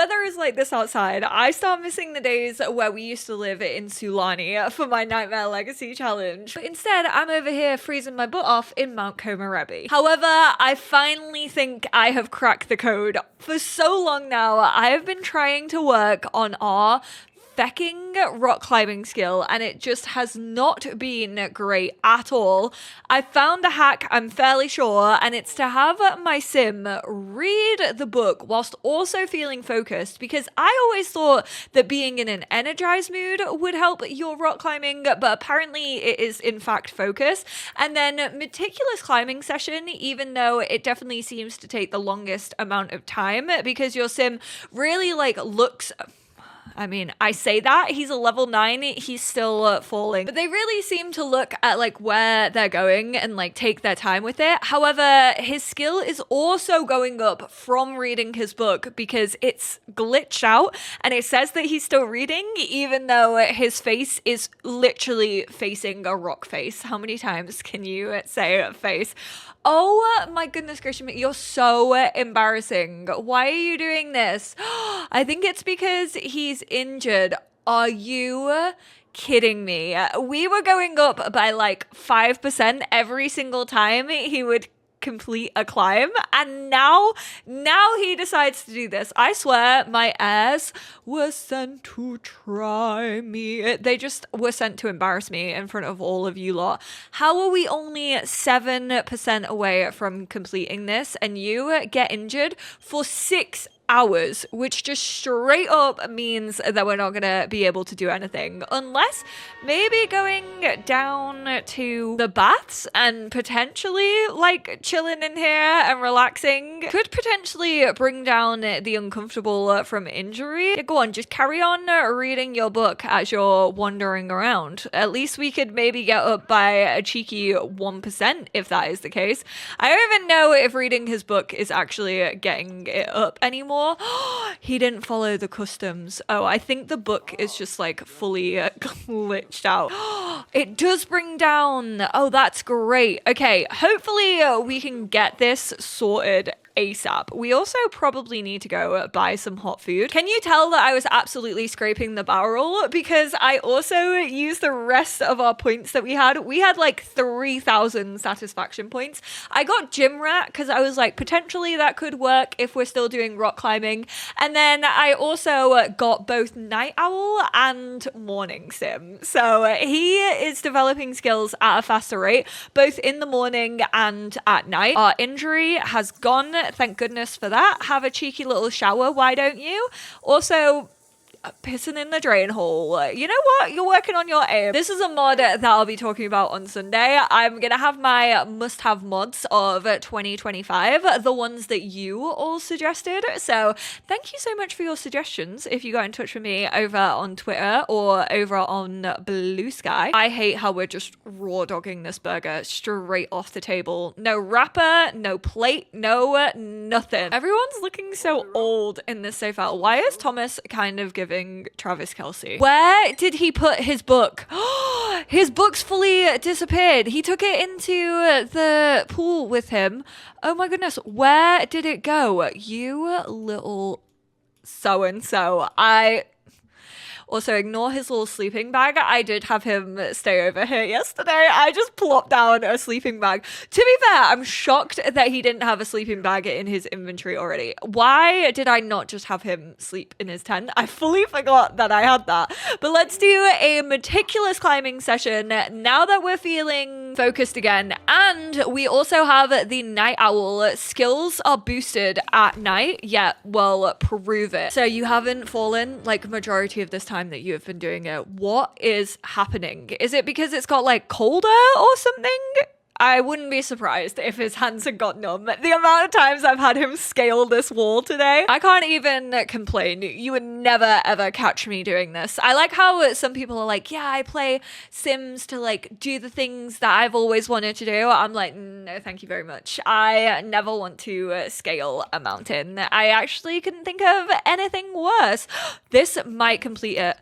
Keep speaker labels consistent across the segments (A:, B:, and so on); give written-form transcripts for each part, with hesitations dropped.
A: weather is like this outside, I start missing the days where we used to live in Sulani for my Nightmare Legacy challenge. But instead, I'm over here freezing my butt off in Mount Komorebi. However, I finally think I have cracked the code. For so long now, I have been trying to work on our fecking rock climbing skill, and it just has not been great at all. I found a hack, I'm fairly sure, and it's to have my sim read the book whilst also feeling focused, because I always thought that being in an energized mood would help your rock climbing, but apparently it is in fact focus. And then meticulous climbing session, even though it definitely seems to take the longest amount of time, because your sim really like looks... I mean, I say that, he's a level 9, he's still falling. But they really seem to look at like where they're going and like take their time with it. However, his skill is also going up from reading his book because it's glitched out and it says that he's still reading even though his face is literally facing a rock face. How many times can you say face? Oh my goodness gracious, you're so embarrassing. Why are you doing this? I think it's because he's injured. Are you kidding me? We were going up by like 5% every single time he would complete a climb, and now he decides to do this. I swear my heirs were sent to try me. They just were sent to embarrass me in front of all of you lot. How are we only 7% away from completing this and you get injured for 6 hours, which just straight up means that we're not gonna be able to do anything unless maybe going down to the baths and potentially like chilling in here and relaxing could potentially bring down the uncomfortable from injury. Go on, just carry on reading your book as you're wandering around. At least we could maybe get up by a cheeky 1% if that is the case. I don't even know if reading his book is actually getting it up anymore. He didn't follow the customs. Oh, I think the book is just like fully glitched out. It does bring down. Oh, that's great. Okay, hopefully we can get this sorted ASAP. We also probably need to go buy some hot food. Can you tell that I was absolutely scraping the barrel? Because I also used the rest of our points that we had. We had like 3,000 satisfaction points. I got gym rat because I was like, potentially that could work if we're still doing rock climbing. And then I also got both night owl and morning sim. So he is developing skills at a faster rate, both in the morning and at night. Our injury has gone. Thank goodness for that. Have a cheeky little shower, why don't you? Also, pissing in the drain hole. You know what? You're working on your aim. This is a mod that I'll be talking about on Sunday. I'm gonna have my must-have mods of 2025, the ones that you all suggested. So thank you so much for your suggestions if you got in touch with me over on Twitter or over on Blue Sky. I hate how we're just raw dogging this burger straight off the table. No wrapper, no plate, no nothing. Everyone's looking so old in this so far. Why is Thomas kind of giving Travis Kelce? Where did he put his book? His book's fully disappeared. He took it into the pool with him. Oh my goodness, where did it go? You little so-and-so. Also, ignore his little sleeping bag. I did have him stay over here yesterday. I just plopped down a sleeping bag. To be fair, I'm shocked that he didn't have a sleeping bag in his inventory already. Why did I not just have him sleep in his tent? I fully forgot that I had that. But let's do a meticulous climbing session now that we're feeling focused again. And we also have the night owl. Skills are boosted at night. Yeah, well, prove it. So you haven't fallen like majority of this time that you have been doing it. What is happening? Is it because it's got like colder or something? I wouldn't be surprised if his hands had got numb. The amount of times I've had him scale this wall today, I can't even complain. You would never ever catch me doing this. I like how some people are like, yeah, I play Sims to like do the things that I've always wanted to do. I'm like, no, thank you very much. I never want to scale a mountain. I actually couldn't think of anything worse. This might complete it.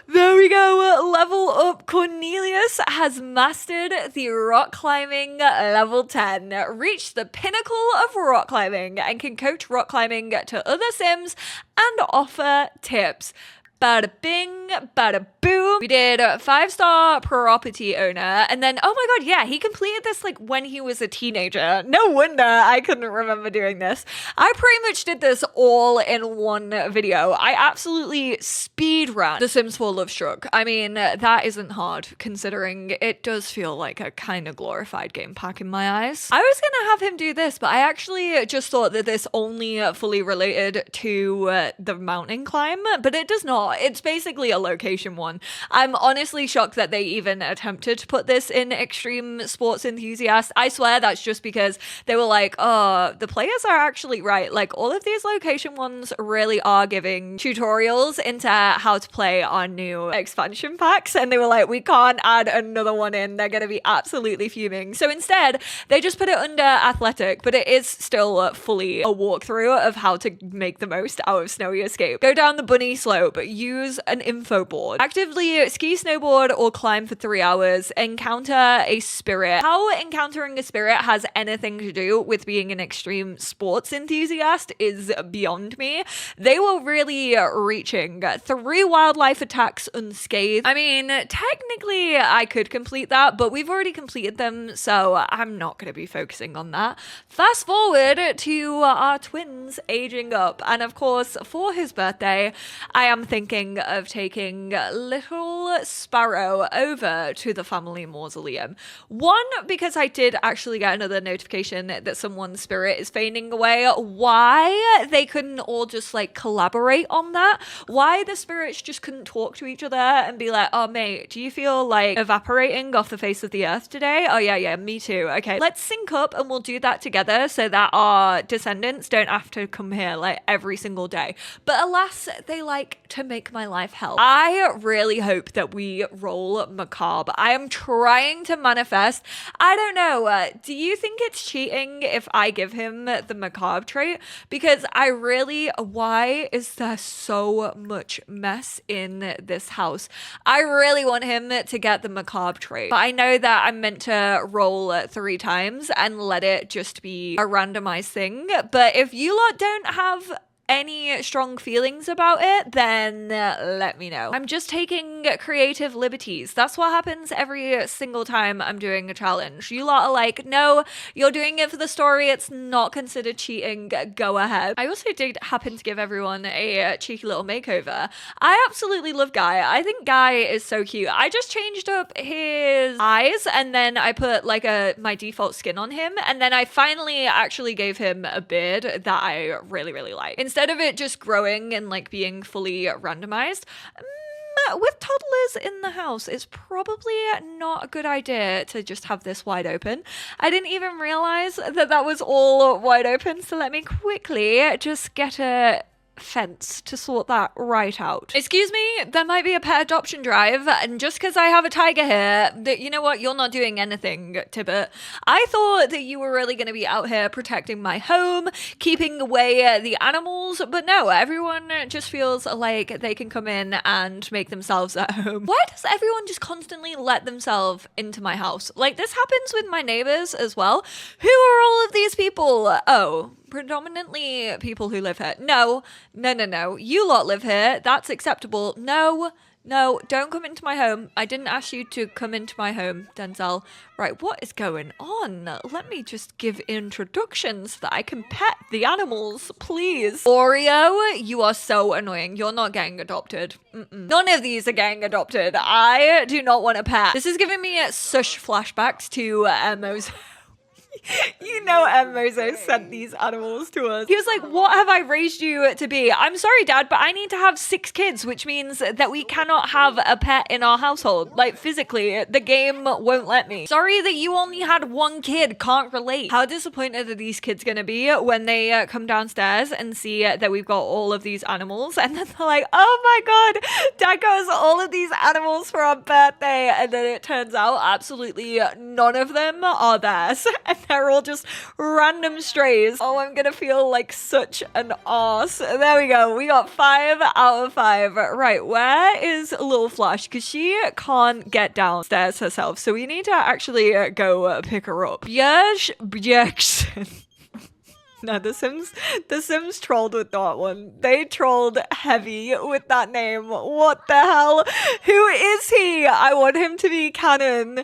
A: There we go. Level up. Cornelius has mastered the rock climbing climbing level 10. Reached the pinnacle of rock climbing and can coach rock climbing to other Sims and offer tips. Bada bing, bada boom. We did 5-star property owner. And then, oh my god, yeah, he completed this like when he was a teenager. No wonder I couldn't remember doing this. I pretty much did this all in one video. I absolutely speed ran The Sims 4 Love Struck. I mean, that isn't hard considering it does feel like a kind of glorified game pack in my eyes. I was gonna have him do this, but I actually just thought that this only fully related to the mountain climb, but it does not. It's basically a location one. I'm honestly shocked that they even attempted to put this in Extreme Sports Enthusiast. I swear that's just because they were like, oh, the players are actually right. Like, all of these location ones really are giving tutorials into how to play our new expansion packs. And they were like, we can't add another one in. They're going to be absolutely fuming. So instead, they just put it under athletic, but it is still fully a walkthrough of how to make the most out of Snowy Escape. Go down the bunny slope, use an info board, actively ski, snowboard, or climb for 3 hours, encounter a spirit. How encountering a spirit has anything to do with being an extreme sports enthusiast is beyond me. They were really reaching. 3 wildlife attacks unscathed. I mean, technically I could complete that, but we've already completed them, so I'm not going to be focusing on that. Fast forward to our twins aging up, and of course, for his birthday, I am thinking of taking little Sparrow over to the family mausoleum. One, because I did actually get another notification that someone's spirit is fading away. Why they couldn't all just like collaborate on that? Why the spirits just couldn't talk to each other and be like, oh mate, do you feel like evaporating off the face of the earth today? Oh yeah, me too. Okay, let's sync up and we'll do that together so that our descendants don't have to come here like every single day. But alas, they like to make my life hell. I really hope that we roll macabre. I am trying to manifest. I don't know. Do you think it's cheating if I give him the macabre trait? Because I really, why is there so much mess in this house? I really want him to get the macabre trait, but I know that I'm meant to roll 3 times and let it just be a randomized thing. But if you lot don't have any strong feelings about it, then let me know. I'm just taking creative liberties. That's what happens every single time I'm doing a challenge. You lot are like, no, you're doing it for the story. It's not considered cheating. Go ahead. I also did happen to give everyone a cheeky little makeover. I absolutely love Guy. I think Guy is so cute. I just changed up his eyes and then I put like my default skin on him, and then I finally actually gave him a beard that I really, really like. Instead of it just growing and like being fully randomized, with toddlers in the house, it's probably not a good idea to just have this wide open. I didn't even realize that was all wide open, so let me quickly just get a fence to sort that right out. Excuse me, there might be a pet adoption drive, and just because I have a tiger here, you know what, you're not doing anything, Tibbet. I thought that you were really going to be out here protecting my home, keeping away the animals, but no, everyone just feels like they can come in and make themselves at home. Why does everyone just constantly let themselves into my house? Like, this happens with my neighbors as well. Who are all of these people? Oh, predominantly people who live here. No. You lot live here. That's acceptable. No, don't come into my home. I didn't ask you to come into my home, Denzel. Right, what is going on? Let me just give introductions so that I can pet the animals, please. Oreo, you are so annoying. You're not getting adopted. None of these are getting adopted. I do not want a pet. This is giving me such flashbacks to Emmo's. You know Mozo sent these animals to us. He was like, what have I raised you to be? I'm sorry, Dad, but I need to have 6 kids, which means that we cannot have a pet in our household. Like, physically, the game won't let me. Sorry that you only had 1 kid. Can't relate. How disappointed are these kids gonna be when they come downstairs and see that we've got all of these animals, and then they're like, oh my god, Dad got us all of these animals for our birthday, and then it turns out absolutely none of them are theirs. And They're all just random strays. Oh, I'm gonna feel like such an arse. There we go. We got 5 out of 5. Right, where is Little Flash? Because she can't get downstairs herself. So we need to actually go pick her up. Bjergsen. No, the Sims trolled with that one. They trolled heavy with that name. What the hell? Who is he? I want him to be canon.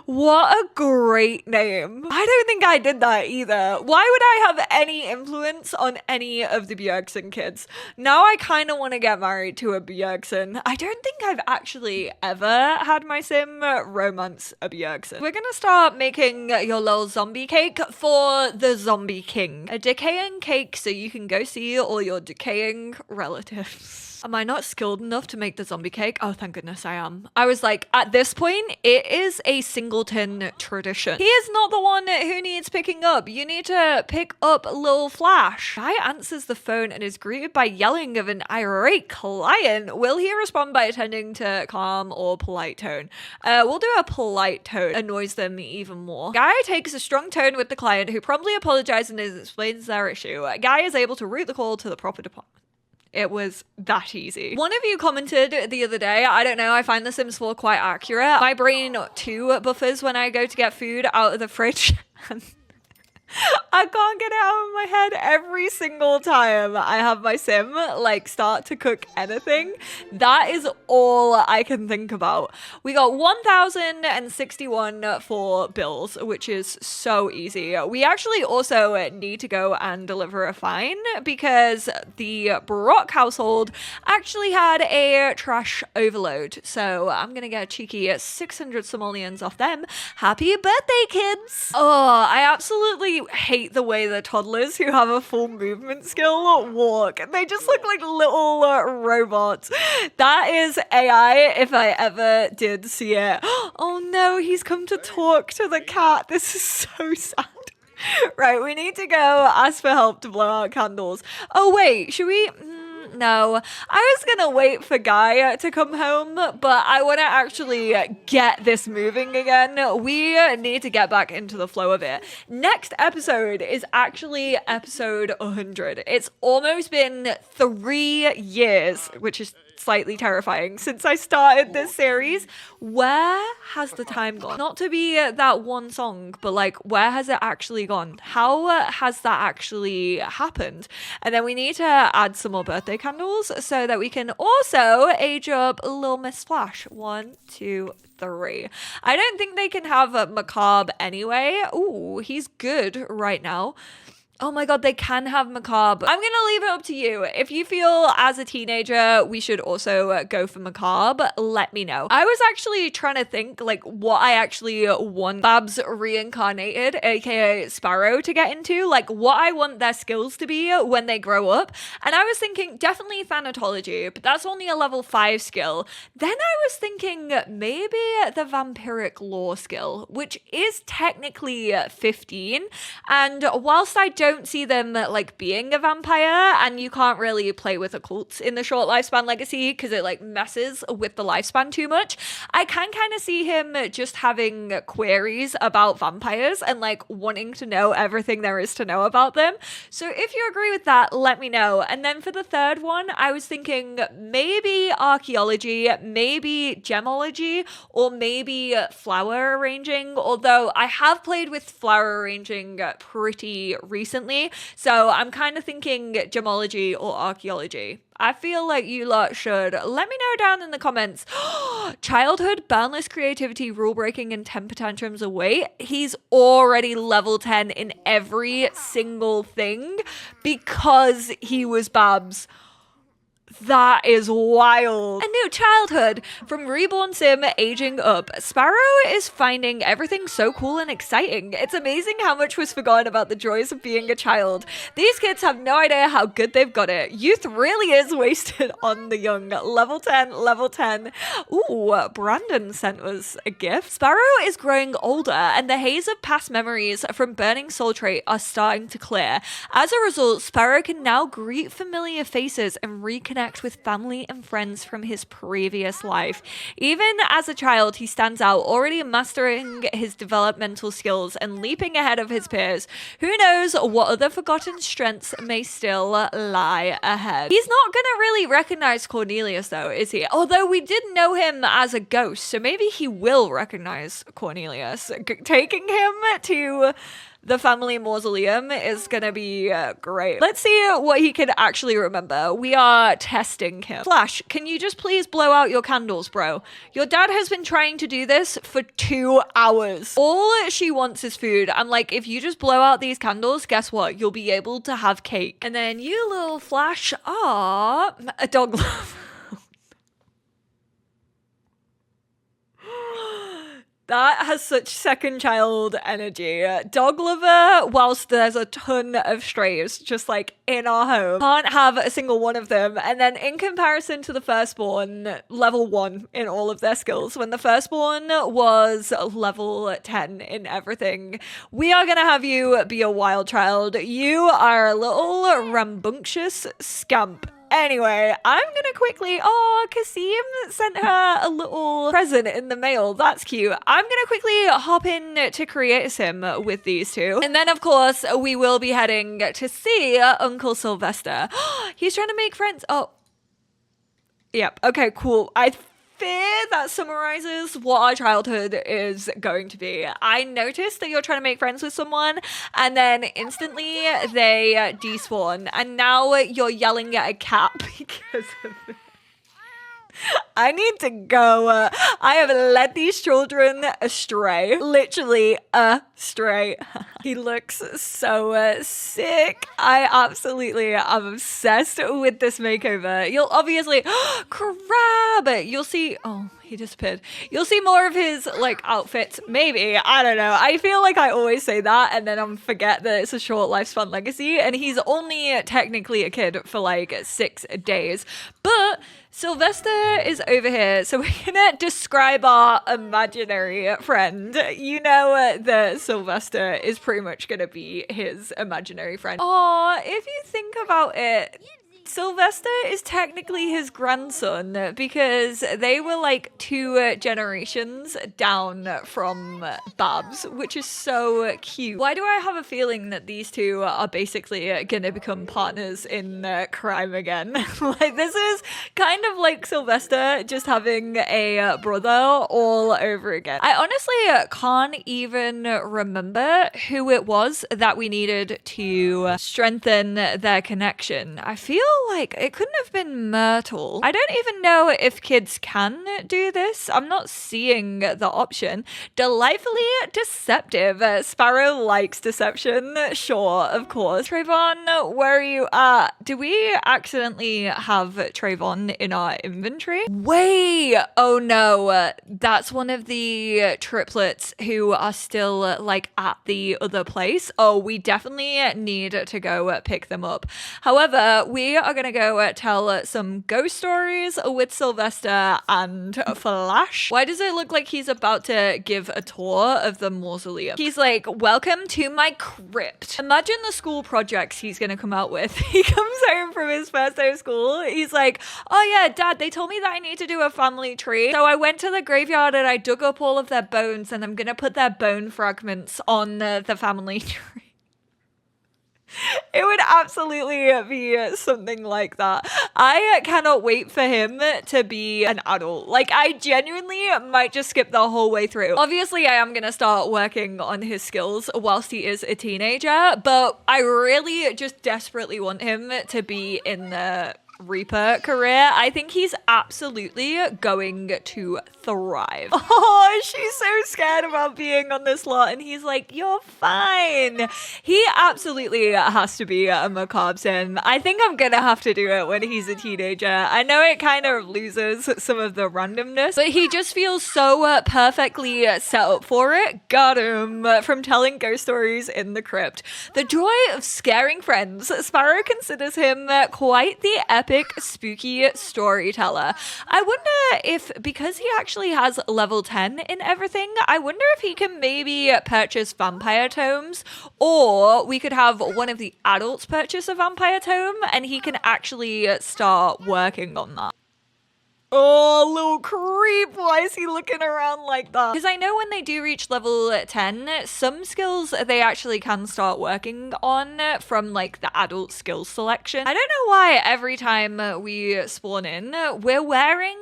A: What a great name. I don't think I did that either. Why would I have any influence on any of the Bjergsen kids? Now I kind of want to get married to a Bjergsen. I don't think I've actually ever had my Sim romance a Bjergsen. We're gonna start making your little zombie cake for the zombie king. A decaying cake so you can go see all your decaying relatives. Am I not skilled enough to make the zombie cake? Oh, thank goodness I am. I was like, at this point, it is a singleton tradition. He is not the one who needs picking up. You need to pick up Lil Flash. Guy answers the phone and is greeted by yelling of an irate client. Will he respond by attending to calm or polite tone? We'll do a polite tone. Annoys them even more. Guy takes a strong tone with the client who promptly apologizes and explains their issue. Guy is able to route the call to the proper department. It was that easy. One of you commented the other day, I don't know, I find The Sims 4 quite accurate. My brain too buffers when I go to get food out of the fridge. I can't get it out of my head every single time I have my Sim like start to cook anything. That is all I can think about. We got 1,061 for bills, which is so easy. We actually also need to go and deliver a fine because the Brock household actually had a trash overload. So I'm gonna get a cheeky 600 simoleons off them. Happy birthday, kids! Oh, I absolutely hate the way the toddlers who have a full movement skill walk. They just look like little robots. That is AI if I ever did see it. Oh no, he's come to talk to the cat. This is so sad. Right, we need to go ask for help to blow out candles. Oh wait, should we... No, I was gonna wait for Guy to come home, but I want to actually get this moving again. We need to get back into the flow of it. Next episode is actually episode 100. It's almost been 3 years, which is slightly terrifying, since I started this series. Where has the time gone? Not to be that one song, but like, where has it actually gone? How has that actually happened? And then we need to add some more birthday candles so that we can also age up Little Miss Flash. 1, 2, 3. I don't think they can have a macabre anyway. Ooh, he's good right now. Oh my god, they can have macabre. I'm gonna leave it up to you. If you feel as a teenager we should also go for macabre, let me know. I was actually trying to think like what I actually want Babs reincarnated, aka Sparrow, to get into, like what I want their skills to be when they grow up. And I was thinking definitely thanatology, but that's only a level 5 skill. Then I was thinking maybe the vampiric lore skill, which is technically 15. And whilst I don't see them like being a vampire, and you can't really play with occults in the short lifespan legacy because it like messes with the lifespan too much, I can kind of see him just having queries about vampires and like wanting to know everything there is to know about them. So if you agree with that, let me know. And then for the third one, I was thinking maybe archaeology, maybe gemology, or maybe flower arranging, although I have played with flower arranging pretty recently. So I'm kind of thinking gemology or archaeology. I feel like you lot should let me know down in the comments. Childhood, boundless creativity, rule breaking, and temper tantrums away. He's already level 10 in every single thing because he was Babs. That is wild. A new childhood. From Reborn Sim aging up, Sparrow is finding everything so cool and exciting. It's amazing how much was forgotten about the joys of being a child. These kids have no idea how good they've got it. Youth really is wasted on the young. Level 10, level 10. Ooh, Brandon sent us a gift. Sparrow is growing older and the haze of past memories from burning soul trait are starting to clear. As a result, Sparrow can now greet familiar faces and reconnect with family and friends from his previous life. Even as a child, he stands out, already mastering his developmental skills and leaping ahead of his peers. Who knows what other forgotten strengths may still lie ahead. He's not gonna really recognize Cornelius though, is he? Although we did know him as a ghost, so maybe he will recognize Cornelius. Taking him to the family mausoleum is gonna be great. Let's see what he can actually remember. We are testing him. Flash, can you just please blow out your candles, bro? Your dad has been trying to do this for 2 hours. All she wants is food. I'm like, if you just blow out these candles, guess what? You'll be able to have cake. And then you little Flash are a dog lover. That has such second child energy. Dog lover, whilst there's a ton of strays just like in our home. Can't have a single one of them. And then in comparison to the firstborn, level 1 in all of their skills. When the firstborn was level 10 in everything. We are gonna have you be a wild child. You are a little rambunctious scamp. Anyway, I'm gonna quickly, Kasim sent her a little present in the mail. That's cute. I'm gonna quickly hop in to create sim with these two. And then of course, we will be heading to see Uncle Sylvester. He's trying to make friends. Oh, yep. Okay, cool. I fear that summarizes what our childhood is going to be. I noticed that you're trying to make friends with someone and then instantly they despawn and now you're yelling at a cat because of it. I need to go. I have led these children astray. Literally astray. He looks so sick. I absolutely am obsessed with this makeover. You'll obviously... Crab! You'll see... Oh, he disappeared. You'll see more of his, like, outfits. Maybe. I don't know. I feel like I always say that and then I forget that it's a short lifespan legacy and he's only technically a kid for, like, 6 days. But... Sylvester is over here, so we're gonna describe our imaginary friend. You know that Sylvester is pretty much gonna be his imaginary friend. Oh, if you think about it, Sylvester is technically his grandson because they were like 2 generations down from Babs, which is so cute. Why do I have a feeling that these two are basically gonna become partners in crime again? Like this is kind of like Sylvester just having a brother all over again. I honestly can't even remember who it was that we needed to strengthen their connection. I feel like it couldn't have been Myrtle. I don't even know if kids can do this. I'm not seeing the option. Delightfully deceptive. Sparrow likes deception. Sure, of course. Trayvon, where are you at? Do we accidentally have Trayvon in our inventory? Wait! Oh no. That's one of the triplets who are still like at the other place. Oh, we definitely need to go pick them up. However, we are gonna go tell some ghost stories with Sylvester and Flash. Why does it look like he's about to give a tour of the mausoleum? He's like, welcome to my crypt. Imagine the school projects he's gonna come out with. He comes home from his first day of school. He's like, oh yeah, Dad, they told me that I need to do a family tree. So I went to the graveyard and I dug up all of their bones and I'm gonna put their bone fragments on the family tree. It would absolutely be something like that. I cannot wait for him to be an adult. Like, I genuinely might just skip the whole way through. Obviously, I am going to start working on his skills whilst he is a teenager, but I really just desperately want him to be in the Reaper career. I think he's absolutely going to thrive. Oh, she's so scared about being on this lot and he's like, you're fine. He absolutely has to be a macabre sim. I think I'm gonna have to do it when he's a teenager. I know it kind of loses some of the randomness, but he just feels so perfectly set up for it. Got him from telling ghost stories in the crypt. The joy of scaring friends. Sparrow considers him quite the epic, spooky storyteller. I wonder if, because he actually has level 10 in everything, I wonder if he can maybe purchase vampire tomes, or we could have one of the adults purchase a vampire tome and he can actually start working on that. Oh, little creep. Why is he looking around like that? Because I know when they do reach level 10, some skills they actually can start working on from like the adult skills selection. I don't know why every time we spawn in, we're wearing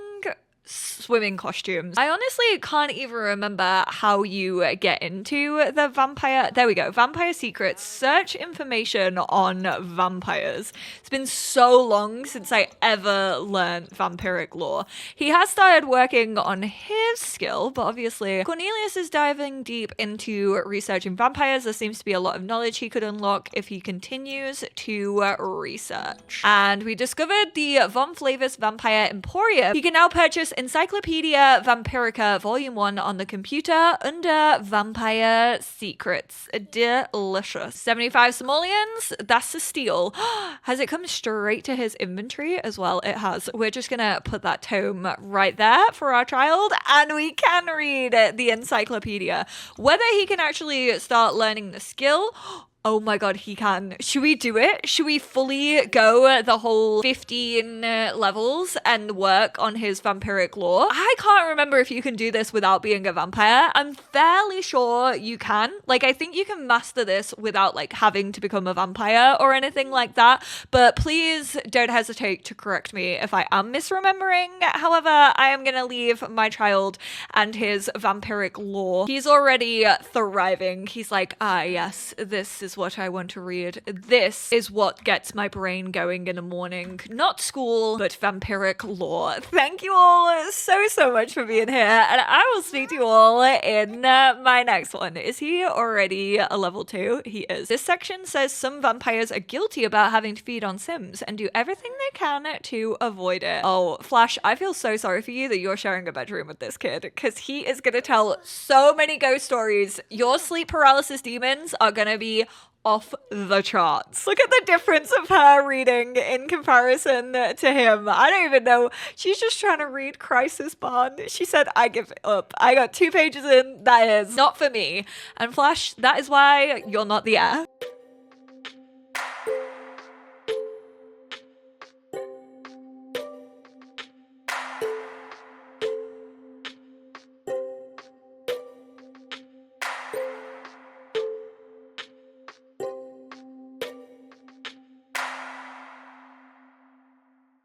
A: swimming costumes. I honestly can't even remember how you get into the vampire. There we go. Vampire secrets. Search information on vampires. It's been so long since I ever learned vampiric lore. He has started working on his skill, but obviously Cornelius is diving deep into researching vampires. There seems to be a lot of knowledge he could unlock if he continues to research. And we discovered the Von Flavis Vampire Emporium. He can now purchase Encyclopedia Vampirica Volume 1 on the computer under Vampire Secrets. Delicious. 75 simoleons, that's a steal. Has it come straight to his inventory as well? It has. We're just gonna put that tome right there for our child, and we can read the encyclopedia. Whether he can actually start learning the skill, oh my god, he can. Should we do it? Should we fully go the whole 15 levels and work on his vampiric lore? I can't remember if you can do this without being a vampire. I'm fairly sure you can. Like, I think you can master this without like having to become a vampire or anything like that. But please don't hesitate to correct me if I am misremembering. However, I am gonna leave my child and his vampiric lore. He's already thriving. He's like, ah, yes, this is what I want to read. This is what gets my brain going in the morning. Not school, but vampiric lore. Thank you all so much for being here, and I will speak to you all in my next one. Is he already a level 2? He is. This section says some vampires are guilty about having to feed on Sims and do everything they can to avoid it. Oh, Flash, I feel so sorry for you that you're sharing a bedroom with this kid, because he is gonna tell so many ghost stories. Your sleep paralysis demons are gonna be off the charts. Look at the difference of her reading in comparison to him. I don't even know. She's just trying to read Crisis Bond. She said, I give it up. I got 2 pages in. That is not for me. And Flash, that is why you're not the heir.